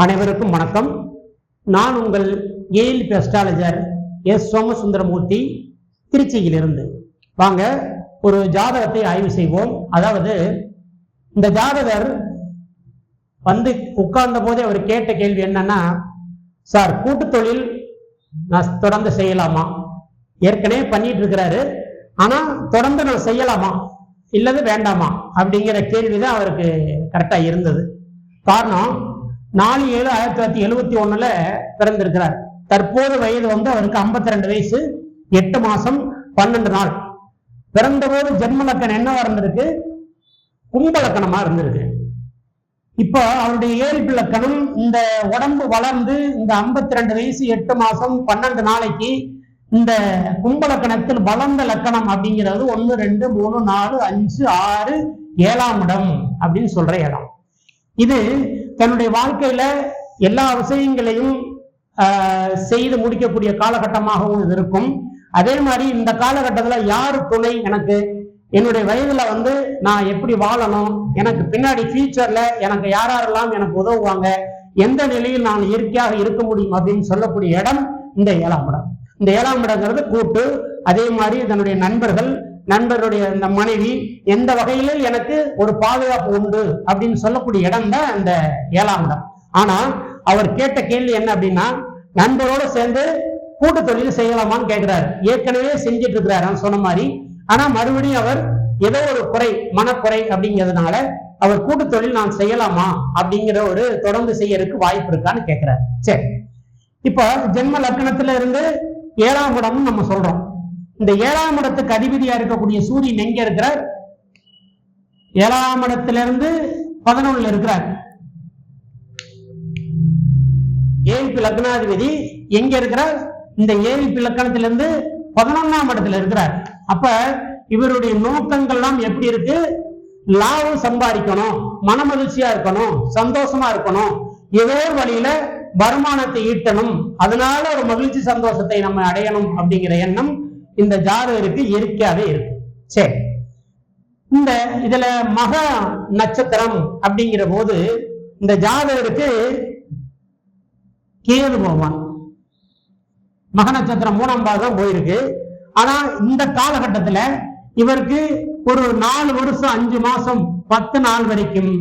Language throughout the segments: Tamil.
அனைவருக்கும் வணக்கம். நான் உங்கள் ஏஎல்பி அஸ்ட்ராலஜர் எஸ் சோமசுந்தரமூர்த்தி, திருச்சியிலிருந்து. வாங்க ஒரு ஜாதகத்தை ஆய்வு செய்வோம். அதாவது இந்த ஜாதகர் வந்து உட்கார்ந்த போதே அவர் கேட்ட கேள்வி என்னன்னா, சார் கூட்டு தொழில் நான் தொடர்ந்து செய்யலாமா? ஏற்கனவே பண்ணிட்டு இருக்கிறாரு, ஆனா தொடர்ந்து நான் செய்யலாமா இல்லது வேண்டாமா அப்படிங்கிற கேள்விதான் அவருக்கு கரெக்டா இருந்தது. காரணம், 4/7/1971 பிறந்திருக்கிறார். தற்போது வயது வந்து அவருக்கு 52 வயசு 8 மாசம் 12 நாள். பிறந்தபோது ஜென்ம லக்கணம் என்னவா இருந்திருக்கு? கும்ப லக்கணமா இருந்திருக்கு. இப்போ அவருடைய இயல்பு லக்கணம், இந்த உடம்பு வளர்ந்து இந்த 52 வயசு 8 மாசம் 12 நாளைக்கு இந்த கும்ப லக்கணத்தில் வளர்ந்த லக்கணம் அப்படிங்கிறது 1 2 3 4 5 6 7ஆம் இடம் அப்படின்னு சொல்ற இடம். இது தன்னுடைய வாழ்க்கையில எல்லா விஷயங்களையும் செய்து முடிக்கக்கூடிய காலகட்டமாகவும் இது இருக்கும். அதே மாதிரி இந்த காலகட்டத்துல யாரு துணை, எனக்கு என்னுடைய வயதுல வந்து நான் எப்படி வாழணும், எனக்கு பின்னாடி ஃபியூச்சர்ல எனக்கு யாரெல்லாம் எனக்கு உதவுவாங்க, எந்த நிலையில் நான் இயற்கையாக இருக்க முடியும் அப்படின்னு சொல்லக்கூடிய இடம் இந்த 7ஆம் இடம். இந்த 7ஆம் இடங்கிறது கூட்டு. அதே மாதிரி தன்னுடைய நண்பருடைய இந்த மனைவி எந்த வகையில எனக்கு ஒரு பாதுகாப்பு உண்டு அப்படின்னு சொல்லக்கூடிய இடம் தான் இந்த 7ஆம் இடம். ஆனா அவர் கேட்ட கேள்வி என்ன அப்படின்னா, நண்பரோட சேர்ந்து கூட்டு தொழில் செய்யலாமான்னு கேட்கிறாரு. ஏற்கனவே செஞ்சிட்டு இருக்கிறாரு சொன்ன மாதிரி. ஆனா மறுபடியும் அவர் ஏதோ ஒரு குறை, மனக்குறை அப்படிங்கிறதுனால அவர் கூட்டு தொழில் நான் செய்யலாமா அப்படிங்கிற ஒரு தொடர்ந்து செய்யறதுக்கு வாய்ப்பு இருக்கான்னு கேட்கிறாரு. சரி, இப்ப ஜென்ம லக்கணத்துல இருந்து 7ஆம் இடம்னு நம்ம சொல்றோம். இந்த 7ஆம் இடத்துக்கு அதிபதியா இருக்கக்கூடிய சூரியன் எங்க இருக்கிறார்? 7ஆம் இடத்திலிருந்து 11 இருக்கிறார். ஏழ்பி லக்னாதிபதி எங்க இருக்கிறார்? இந்த ஏழ்பி லக்கணத்திலிருந்து 11ஆம் இடத்துல இருக்கிறார். அப்ப இவருடைய நோக்கங்கள்லாம் எப்படி இருக்கு? லாபம் சம்பாதிக்கணும், மன மகிழ்ச்சியா இருக்கணும், சந்தோஷமா இருக்கணும், ஏதோ வழியில வருமானத்தை ஈட்டணும், அதனால ஒரு மகிழ்ச்சி சந்தோஷத்தை நம்ம அடையணும் அப்படிங்கிற எண்ணம் இந்த ஜாதகருக்கு இயற்கையாவே இருக்கு. சரி, இந்த இதுல மக நட்சத்திரம் அப்படிங்கிற போது இந்த ஜாதகருக்கு கேது பகவான் மக நட்சத்திரம் 3ஆம் பாகம் போயிருக்கு. ஆனா இந்த காலகட்டத்துல இவருக்கு ஒரு 4 வருஷம் 5 மாசம் 10 நாள் வரைக்கும்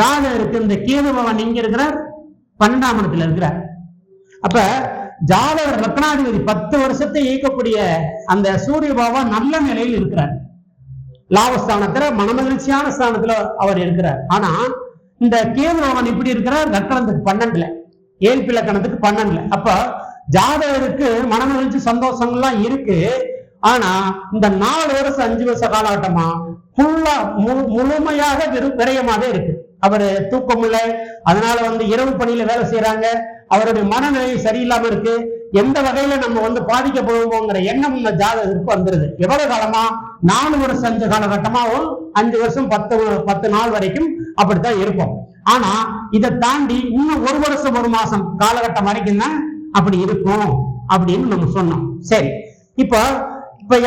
ஜாதகருக்கு இந்த கேது பகவான் எங்க இருக்கிறார்? 12ஆம் இடத்துல இருக்கிறார். அப்ப ஜாதகர் லக்னாதிபதி 10 வருஷத்தை இயக்கக்கூடிய அந்த சூரிய பகவான் நல்ல நிலையில் இருக்கிறார். லாபஸ்தானத்துல மனமகிழ்ச்சியான ஸ்தானத்துல அவர் இருக்கிறார். ஆனா இந்த கேது பகவான் இப்படி இருக்கிறார்? லக்கணத்துக்கு 12ல, ஏழ்பி லக்கணத்துக்கு 12ல. அப்ப ஜாதகருக்கு மனமகிழ்ச்சி சந்தோஷங்கள்லாம் இருக்கு. ஆனா இந்த 4 வருஷம் 5 வருஷ காலகட்டமா ஃபுல்லா முழுமையாக விரயமாவே இருக்கு. அவரு தூக்கம் இல்லை, அதனால வந்து இரவு பணியில வேலை செய்யறாங்க, அவருடைய மனநிலை சரியில்லாம இருக்கு. எந்த வகையில நம்ம வந்து பாதிக்கப்படுவோங்கிற எண்ணம் இந்த ஜாதகருக்கு வந்துருது. எவ்வளவு காலமா? 4 வருஷம் 5 காலகட்டமாவும் 5 வருஷம் 10 நாள் வரைக்கும் அப்படித்தான் இருப்போம். ஆனா இதை தாண்டி இன்னும் 1 வருஷம் 1 மாசம் காலகட்டம் வரைக்கும் தான் அப்படி இருக்கும் அப்படின்னு நம்ம சொன்னோம். சரி, இப்ப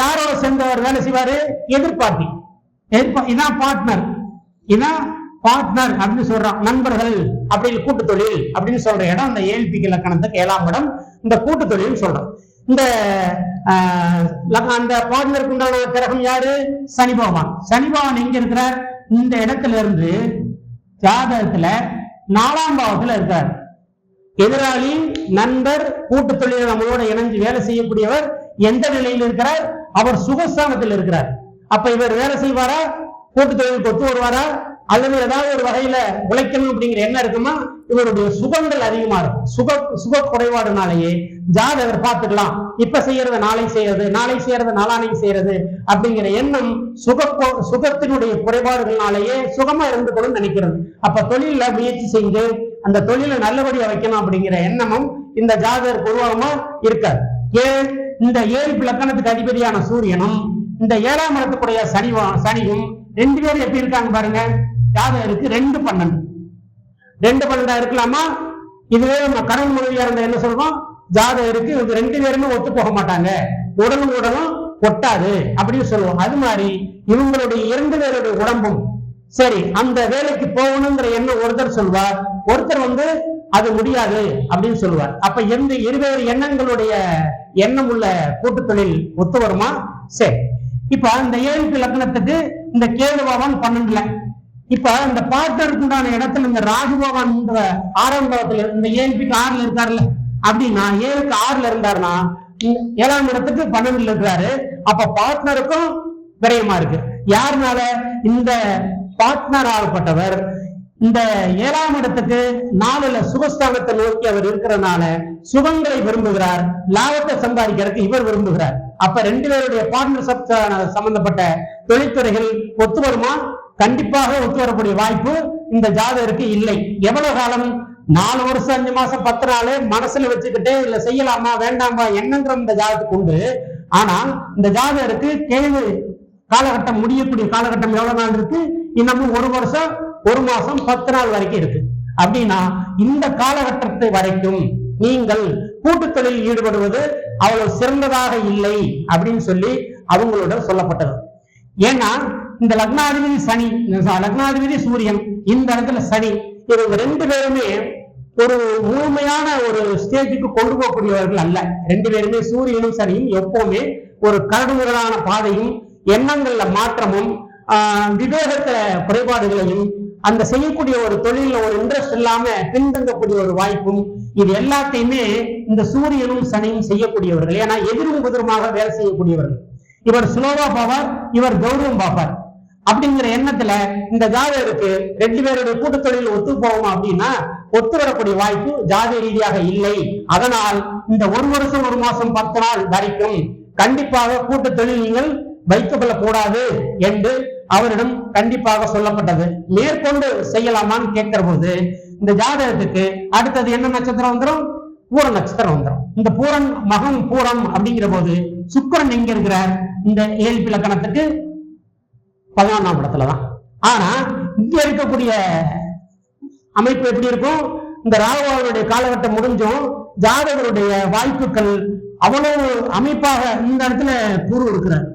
யாரோட சேர்ந்தவர் வேலை செய்வாரு? எதிர்பார்ட்டி. இதான் பார்ட்னர் அப்படின்னு சொல்றோம். நண்பர்கள் அப்படின்னு கூட்டு தொழில் அப்படின்னு சொல்ற இடம் இந்த ஏழ்பி லக்கணத்துக்கு 7ஆம் இடம். இந்த கூட்டு தொழில் சொல்றோம். இந்த அந்த பார்ட்னருக்கு உண்டான கிரகம் யாரு? சனி பகவான். சனி பகவான் எங்க இருக்கிறார்? இந்த இடத்துல இருந்து ஜாதகத்துல 4ஆம் பாவத்துல இருக்கார். எதிராளி, நண்பர், கூட்டு தொழில் நம்மளோட இணைஞ்சு வேலை செய்யக்கூடியவர் எந்த நிலையில் இருக்கிறார்? அவர் சுகஸ்தானத்தில் இருக்கிறார். அப்ப இவர் வேலை செய்வாரா? கூட்டு தொழிலுக்கு ஒத்து வருவாரா? அல்லது ஏதாவது ஒரு வகையில உழைக்கணும் அப்படிங்கிற எண்ணம் இருக்குமா? இவருடைய சுகங்கள் அதிகமா இருக்கும். சுக குறைபாடுனாலேயே ஜாதகர் பார்த்துக்கலாம், இப்ப செய்யறது நாளை செய்யறது, நாளை செய்யறது நாளானைக்கு செய்யறது அப்படிங்கிற எண்ணம் சுகத்தினுடைய குறைபாடுகள்னாலேயே சுகமா இருந்து கூட நினைக்கிறது. அப்ப தொழில முயற்சி செஞ்சு அந்த தொழிலை நல்லபடியா வைக்கணும் அப்படிங்கிற எண்ணமும் இந்த ஜாதகர் உருவாகமா இருக்காது. ஏன்? இந்த ஏழ்பி லக்கணத்துக்கு அதிபதியான சூரியனும் இந்த 7ஆம் இடத்துக்குடைய சனியும் 2 பேரும் எப்படி இருக்காங்க பாருங்க. ஜாதகருக்கு 2/12 இருக்கலாமா? இதுவே நம்ம கடன் மனைவியா இருந்தா என்ன சொல்றோம்? ஜாதகருக்கு இவங்க 2 பேருமே ஒத்து போக மாட்டாங்க, உடலும் ஒட்டாது அப்படின்னு சொல்லுவோம். அது மாதிரி இவங்களுடைய 2 பேருடைய உடம்பும் சரி அந்த வேலைக்கு போகணுங்கிற எண்ணம் ஒருத்தர் சொல்வார், ஒருத்தர் வந்து அது முடியாது அப்படின்னு சொல்லுவார். அப்ப எந்த இருவேறு எண்ணங்களுடைய எண்ணம் உள்ள கூட்டு தொழில் ஒத்து வருமா? சரி, இப்ப இந்த 7 லக்னத்துக்கு இந்த கேது பகவான் 12ல, இப்ப இந்த பார்ட்னருக்கு உண்டான இடத்துல இந்த ராகு பகவான் 6ஆம் பாவத்துல இந்த 7க்கு 6ல இருக்காருல்ல, அப்படின்னா 7க்கு 6ல இருந்தாருன்னா 7ஆம் இடத்துக்கு 12ல இருக்கிறாரு. அப்ப பார்ட்னருக்கும் விரயமா இருக்கு. யாருனால? இந்த பார்ட்னர் ஆகப்பட்டவர் இந்த 7ஆம் இடத்துக்கு 4ல சுகஸ்தானத்தை நோக்கி அவர் இருக்கிறதுனால சுகங்களை விரும்புகிறார், லாபத்தை சம்பாதிக்கிறதுக்கு இவர் விரும்புகிறார். அப்ப 2 பேருடைய பார்ட்னர்ஷிப் சம்பந்தப்பட்ட தொழில்துறைகள் ஒத்து வருமா? கண்டிப்பாக ஒத்து வரக்கூடிய வாய்ப்பு இந்த ஜாதகருக்கு இல்லை. எவ்வளவு காலம்? 4 வருஷம் 5 மாசம் 10 நாள் மனசுல வச்சுக்கிட்டு இல்ல செய்யலாமா வேண்டாமா என்னங்கிற இந்த ஜாதகத்துக்கு உண்டு. ஆனா இந்த ஜாதகருக்கு கேள்வி காலகட்டம் முடியக்கூடிய காலகட்டம் எவ்வளவு நாள் இருக்கு? இன்னமும் 1 வருஷம் 1 மாசம் 10 நாள் வரைக்கும் இருக்கு. அப்படின்னா இந்த காலகட்டத்தை வரைக்கும் நீங்கள் கூட்டு தொழில் ஈடுபடுவது அவ்வளவு சிறந்ததாக இல்லை அப்படின்னு சொல்லி அவங்களோட சொல்லப்பட்டது. ஏன்னா இந்த லக்னாதிபதி சனி, லக்னாதிபதி சூரியன், இந்த இடத்துல சனி, இவங்க 2 பேருமே ஒரு முழுமையான ஒரு ஸ்டேஜுக்கு கொண்டு போகக்கூடியவர்கள் அல்ல. 2 பேருமே சூரியனும் சனியும் எப்பவுமே ஒரு கரடுமுரடான பாதையும் எண்ணங்கள்ல மாற்றமும் விவேகத்துல குறைபாடுகளையும் அந்த செய்யக்கூடிய ஒரு தொழில ஒரு இன்ட்ரெஸ்ட் இல்லாம பின்தங்கக்கூடிய ஒரு வாய்ப்பும், இது எல்லாத்தையுமே இந்த சூரியனும் சனியும் செய்யக்கூடியவர்கள். ஏன்னா எதிரும் புதிருமாக வேலை செய்யக்கூடியவர்கள். இவர் ஸ்லோவா பாவார், இவர் கௌரவம் பாப்பார். அப்படிங்கிற எண்ணத்துல இந்த ஜாதகருக்கு 2 பேருடைய கூட்டு தொழில் ஒத்து போவோம் அப்படின்னா ஒத்து வரக்கூடிய வாய்ப்பு ஜாதக ரீதியாக இல்லை. அதனால் இந்த 1 வருஷம் 1 மாசம் 10 நாள் வரைக்கும் கண்டிப்பாக கூட்டு தொழில் நீங்கள் வைத்துக் கொள்ளக்கூடாது என்று அவரிடம் கண்டிப்பாக சொல்லப்பட்டது. மேற்கொண்டு செய்யலாமான்னு கேட்கிற போது இந்த ஜாதகத்துக்கு அடுத்தது என்ன நட்சத்திரம் வந்துடும்? பூர நட்சத்திரம் வந்துடும். இந்த பூரன் மகம் பூரம் அப்படிங்கிற போது சுக்கிரன் எங்க இருக்கிறார்? இந்த 7 லக்கணத்துக்கு 11ஆம் இடத்துலதான். ஆனா இங்க இருக்கக்கூடிய அமைப்பு எப்படி இருக்கும்? இந்த ராகுவாவுடைய காலகட்டம் முடிஞ்சும் ஜாதகருடைய வாய்ப்புகள் அவ்வளவு அமைப்பாக இந்த இடத்துல குரு இருக்கிறார்.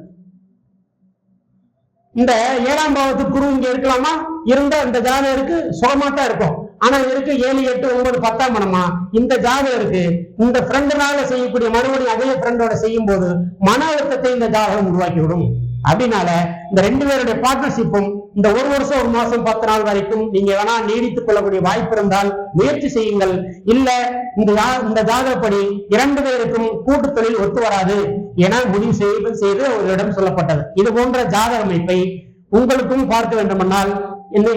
இந்த 7ஆம் பாவத்துக்கு குரு இங்க இருக்கலாமா? இருந்த இந்த ஜாதகருக்கு சுகமாத்தான் இருக்கும். ஆனா இருக்கு 7, 8, 9, 10ஆம் இடமா இந்த ஜாதகருக்கு இந்த ஃப்ரெண்டுனால செய்யக்கூடிய மறுபடியும் அதே ஃப்ரெண்டோட செய்யும் போது மன அழுத்தத்தை இந்த ஜாதகம் உருவாக்கி விடும். அப்படின்னால இந்த 2 பேருடைய பார்ட்னர்ஷிப்பும் இந்த 1 வருஷம் 1 மாசம் 10 நாள் வரைக்கும் நீங்க வேணா நீடித்துக் கொள்ளக்கூடிய வாய்ப்பு இருந்தால் முயற்சி செய்யுங்கள். இல்ல இந்த ஜாதகப்படி 2 பேருக்கும் கூட்டு தொழில் ஒத்து வராது என முடிவு செய்து அவர்களிடம் சொல்லப்பட்டது. இது போன்ற ஜாதக அமைப்பை உங்களுக்கும் பார்க்க வேண்டுமென்றால்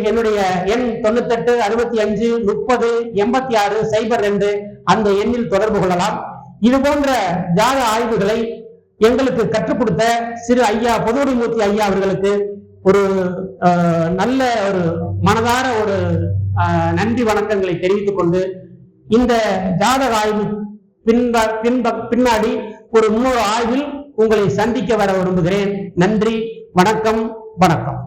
என்னுடைய எண் 98 65 30 86 02 அந்த எண்ணில் தொடர்பு கொள்ளலாம். இது போன்ற ஜாதக ஆய்வுகளை எங்களுக்கு கற்றுக் கொடுத்த சிறு ஐயா பொதுவுடைமூர்த்தி ஐயா அவர்களுக்கு ஒரு நல்ல ஒரு மனதார ஒரு நன்றி வணக்கங்களை தெரிவித்துக் கொண்டு இந்த ஜாதக ஆய்வு பின்னாடி ஒரு இன்னொரு ஆய்வில் உங்களை சந்திக்க வர விரும்புகிறேன். நன்றி, வணக்கம், வணக்கம்.